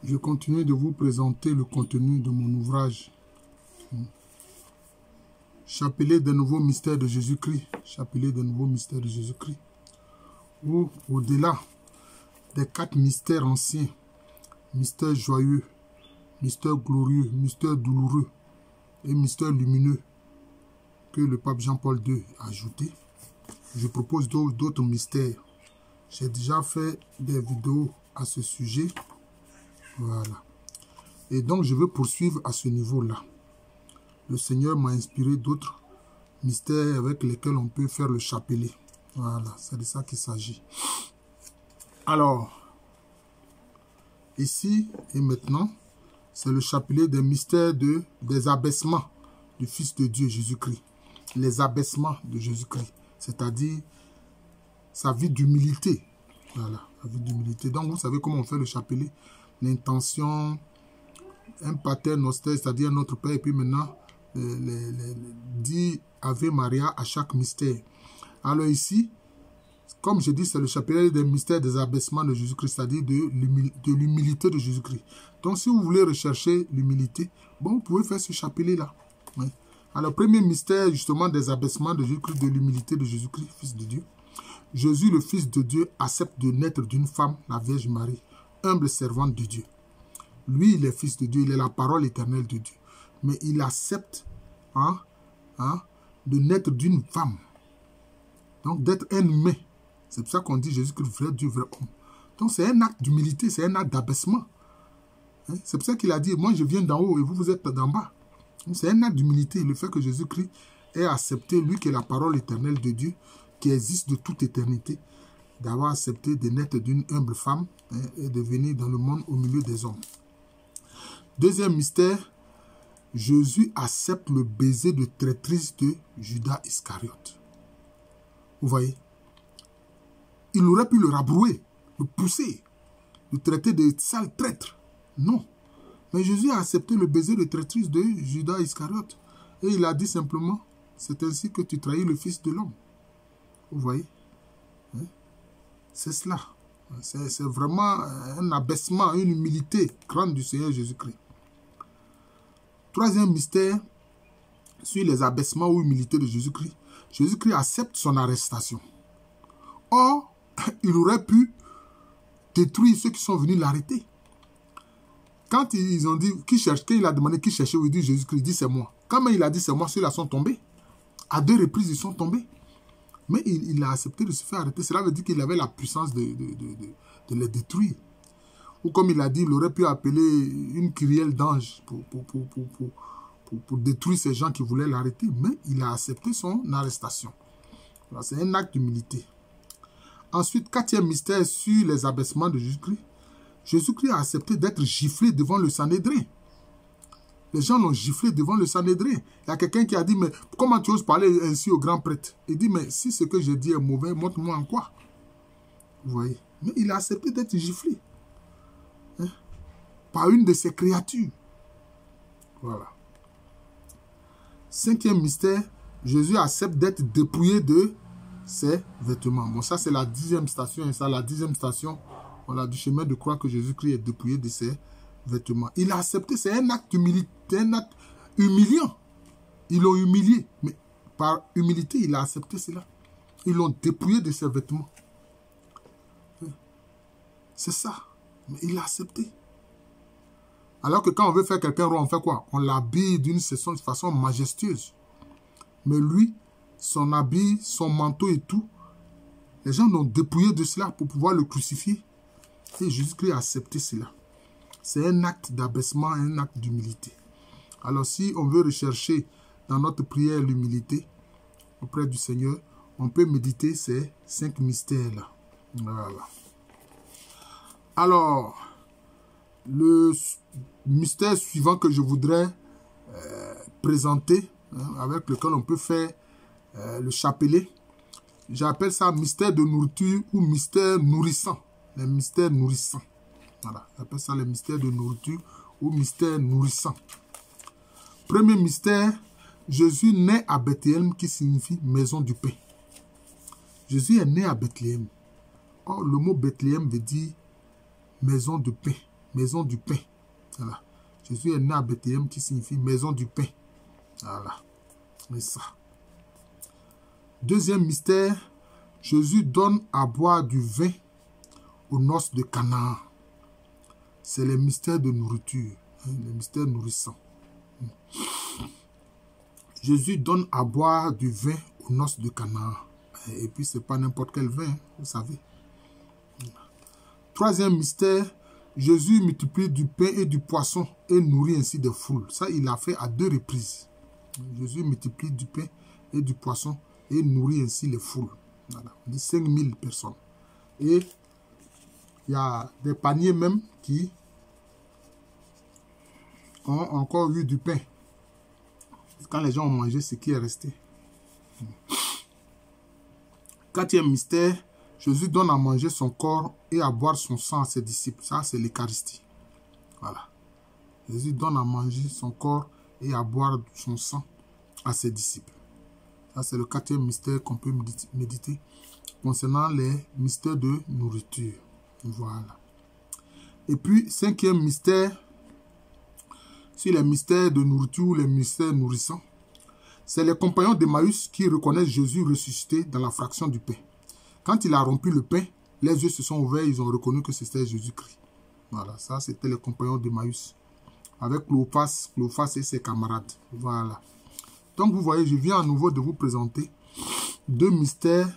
Je continue de vous présenter le contenu de mon ouvrage. Chapelet des nouveaux mystères de Jésus-Christ. Chapelet des nouveaux mystères de Jésus-Christ. Ou au-delà des 4 mystères anciens, mystère joyeux, mystère glorieux, mystère douloureux et mystère lumineux que le pape Jean-Paul II a ajouté, je propose d'autres mystères. J'ai déjà fait des vidéos à ce sujet. Voilà. Et donc, je veux poursuivre à ce niveau-là. Le Seigneur m'a inspiré d'autres mystères avec lesquels on peut faire le chapelet. Voilà, c'est de ça qu'il s'agit. Alors, ici et maintenant, c'est le chapelet des mystères des abaissements du Fils de Dieu, Jésus-Christ. Les abaissements de Jésus-Christ, c'est-à-dire sa vie d'humilité. Voilà, la vie d'humilité. Donc, vous savez comment on fait le chapelet. L'intention, un pater noster, c'est-à-dire notre Père, et puis maintenant, dit Ave Maria à chaque mystère. Alors ici, comme je dis, c'est le chapelet des mystères des abaissements de Jésus-Christ, c'est-à-dire de l'humilité de Jésus-Christ. Donc, si vous voulez rechercher l'humilité, bon, vous pouvez faire ce chapelet-là. Oui. Alors, premier mystère, justement, des abaissements de Jésus-Christ, de l'humilité de Jésus-Christ, Fils de Dieu. Jésus, le Fils de Dieu, accepte de naître d'une femme, la Vierge Marie, humble servante de Dieu. Lui, il est Fils de Dieu, il est la parole éternelle de Dieu. Mais il accepte de naître d'une femme. Donc, d'être un humain. C'est pour ça qu'on dit Jésus-Christ, vrai Dieu, vrai homme. Donc, c'est un acte d'humilité, c'est un acte d'abaissement. Hein? C'est pour ça qu'il a dit, moi, je viens d'en haut et vous, vous êtes d'en bas. C'est un acte d'humilité, le fait que Jésus-Christ ait accepté, lui qui est la parole éternelle de Dieu, qui existe de toute éternité, d'avoir accepté de naître d'une humble femme et de venir dans le monde au milieu des hommes. Deuxième mystère, Jésus accepte le baiser de traîtrise de Judas Iscariote. Vous voyez? Il aurait pu le rabrouer, le pousser, le traiter de sale traître. Non. Mais Jésus a accepté le baiser de traîtrise de Judas Iscariote. Et il a dit simplement, c'est ainsi que tu trahis le Fils de l'homme. Vous voyez? C'est cela. C'est vraiment un abaissement, une humilité grande du Seigneur Jésus-Christ. Troisième mystère, sur les abaissements ou humilité de Jésus-Christ, Jésus-Christ accepte son arrestation. Or, il aurait pu détruire ceux qui sont venus l'arrêter. Quand ils ont dit, quand il a demandé qui cherchait, il dit Jésus-Christ, il dit c'est moi. Quand il a dit c'est moi, ceux-là sont tombés. À 2 reprises, ils sont tombés. Mais il a accepté de se faire arrêter. Cela veut dire qu'il avait la puissance de les détruire. Ou comme il a dit, il aurait pu appeler une kyrielle d'anges pour détruire ces gens qui voulaient l'arrêter. Mais il a accepté son arrestation. C'est un acte d'humilité. Ensuite, 4e mystère sur les abaissements de Jésus-Christ. Jésus-Christ a accepté d'être giflé devant le Sanhédrin. Les gens l'ont giflé devant le Sanhédrin. Il y a quelqu'un qui a dit, mais comment tu oses parler ainsi au grand prêtre? Il dit, mais si ce que je dis est mauvais, montre-moi en quoi. Vous voyez? Mais il a accepté d'être giflé. Par une de ses créatures. Voilà. 5e mystère, Jésus accepte d'être dépouillé de ses vêtements. Bon, ça c'est la 10e station. Et ça, la 10e station, voilà, du chemin de croix que Jésus-Christ est dépouillé de ses vêtements. Il a accepté, c'est un acte d'humilité, un acte humiliant. Ils l'ont humilié, mais par humilité, il a accepté cela. Ils l'ont dépouillé de ses vêtements. C'est ça. Mais il a accepté. Alors que quand on veut faire quelqu'un roi, on fait quoi? On l'habille d'une façon majestueuse. Mais lui, son habit, son manteau et tout, les gens l'ont dépouillé de cela pour pouvoir le crucifier. Et Jésus-Christ a accepté cela. C'est un acte d'abaissement, un acte d'humilité. Alors si on veut rechercher dans notre prière l'humilité auprès du Seigneur, on peut méditer ces 5 mystères-là. Voilà. Alors, le mystère suivant que je voudrais présenter, avec lequel on peut faire le chapelet, j'appelle ça mystère de nourriture ou mystère nourrissant. Les mystères nourrissants. Voilà, j'appelle ça les mystères de nourriture ou mystère nourrissant. Premier mystère, Jésus naît à Bethléem qui signifie maison du pain. Jésus est né à Bethléem. Or, le mot Bethléem veut dire maison de pain. maison du pain. Voilà. Jésus est né à Bethléem qui signifie maison du pain. Voilà. C'est ça. Deuxième mystère, Jésus donne à boire du vin aux noces de Canaan. C'est le mystère de nourriture, le mystère nourrissant. Jésus donne à boire du vin aux noces de Canaan. Et puis, ce n'est pas n'importe quel vin, vous savez. Troisième mystère, Jésus multiplie du pain et du poisson et nourrit ainsi des foules. Ça, il l'a fait à 2 reprises. Jésus multiplie du pain et du poisson et nourrit ainsi les foules. Voilà. On dit 5000 personnes. Et il y a des paniers même qui ont encore eu du pain. Quand les gens ont mangé ce qui est resté. Quatrième mystère, Jésus donne à manger son corps et à boire son sang à ses disciples. Ça, c'est l'Eucharistie. Voilà. Jésus donne à manger son corps et à boire son sang à ses disciples. Ça, c'est le quatrième mystère qu'on peut méditer concernant les mystères de nourriture. Voilà. Et puis, cinquième mystère, sur les mystères de nourriture ou les mystères nourrissants, c'est les compagnons d'Emmaüs qui reconnaissent Jésus ressuscité dans la fraction du pain. Quand il a rompu le pain, les yeux se sont ouverts, ils ont reconnu que c'était Jésus-Christ. Voilà, ça c'était les compagnons d'Emmaüs. Avec Cléophas et ses camarades. Voilà. Donc vous voyez, je viens à nouveau de vous présenter 2 mystères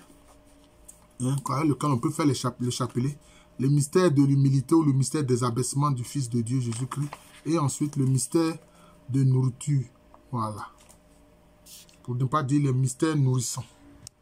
avec lesquels on peut faire le chapelet. Le mystère de l'humilité ou le mystère des abaissements du Fils de Dieu, Jésus-Christ. Et ensuite le mystère de nourriture. Voilà. Pour ne pas dire le mystère nourrissant.